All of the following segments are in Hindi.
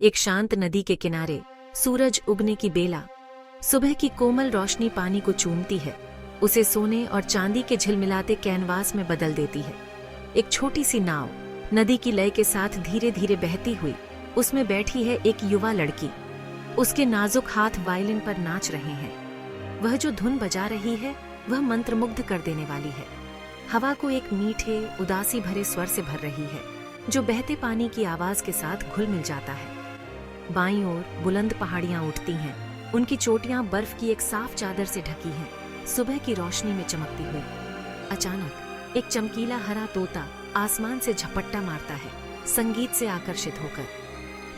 एक शांत नदी के किनारे सूरज उगने की बेला। सुबह की कोमल रोशनी पानी को चूमती है, उसे सोने और चांदी के झिलमिलाते कैनवास में बदल देती है। एक छोटी सी नाव नदी की लय के साथ धीरे धीरे बहती हुई, उसमें बैठी है एक युवा लड़की। उसके नाजुक हाथ वायलिन पर नाच रहे हैं। वह जो धुन बजा रही है वह मंत्रमुग्ध कर देने वाली है। हवा को एक मीठे उदासी भरे स्वर से भर रही है, जो बहते पानी की आवाज के साथ घुल मिल जाता है। बाईं ओर बुलंद पहाड़ियां उठती हैं, उनकी चोटियां बर्फ की एक साफ चादर से ढकी हैं, सुबह की रोशनी में चमकती हुई। अचानक एक चमकीला हरा तोता आसमान से झपट्टा मारता है, संगीत से आकर्षित होकर।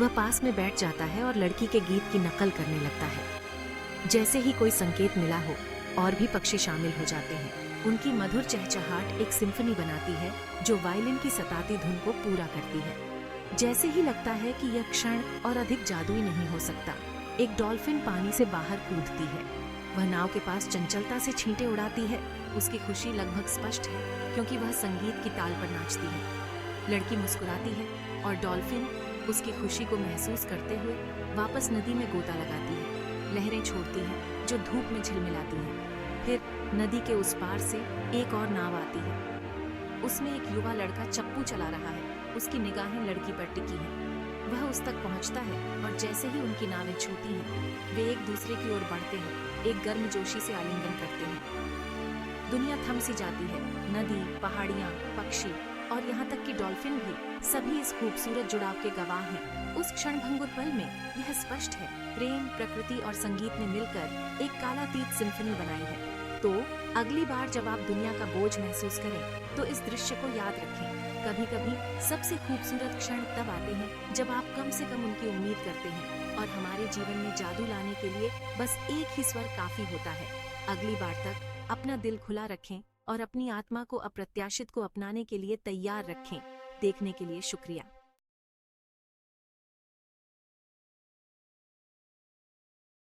वह पास में बैठ जाता है और लड़की के गीत की नकल करने लगता है। जैसे ही कोई संकेत मिला हो, और भी पक्षी शामिल हो जाते हैं। उनकी मधुर चहचहाट एक सिम्फनी बनाती है, जो वायलिन की सताती धुन को पूरा करती है। जैसे ही लगता है कि यह क्षण और अधिक जादुई नहीं हो सकता, एक डॉल्फिन पानी से बाहर कूदती है। वह नाव के पास चंचलता से छींटे उड़ाती है। उसकी खुशी लगभग स्पष्ट है, क्योंकि वह संगीत की ताल पर नाचती है। लड़की मुस्कुराती है और डॉल्फिन उसकी खुशी को महसूस करते हुए वापस नदी में गोता लगाती है। लहरें छोड़ती हैं जो धूप में झिलमिलाती हैं। फिर नदी के उस पार से एक और नाव आती है। उसमें एक युवा लड़का चप्पू चला रहा है। उसकी निगाहें लड़की पर टिकी हैं। वह उस तक पहुंचता है और जैसे ही उनकी नावें छूती हैं, वे एक दूसरे की ओर बढ़ते हैं, एक गर्मजोशी से आलिंगन करते हैं। दुनिया थम सी जाती है। नदी, पहाड़ियां, पक्षी और यहाँ तक कि डॉल्फिन भी, सभी इस खूबसूरत जुड़ाव के गवाह हैं। उस क्षणभंगुर पल में यह स्पष्ट है, प्रेम, प्रकृति और संगीत ने मिलकर एक कालातीत सिम्फनी बनाई है। तो अगली बार जब आप दुनिया का बोझ महसूस करें, तो इस दृश्य को याद रखें। कभी कभी सबसे खूबसूरत क्षण तब आते हैं जब आप कम से कम उनकी उम्मीद करते हैं, और हमारे जीवन में जादू लाने के लिए बस एक ही स्वर काफी होता है। अगली बार तक अपना दिल खुला रखें और अपनी आत्मा को अप्रत्याशित को अपनाने के लिए तैयार रखें। देखने के लिए शुक्रिया।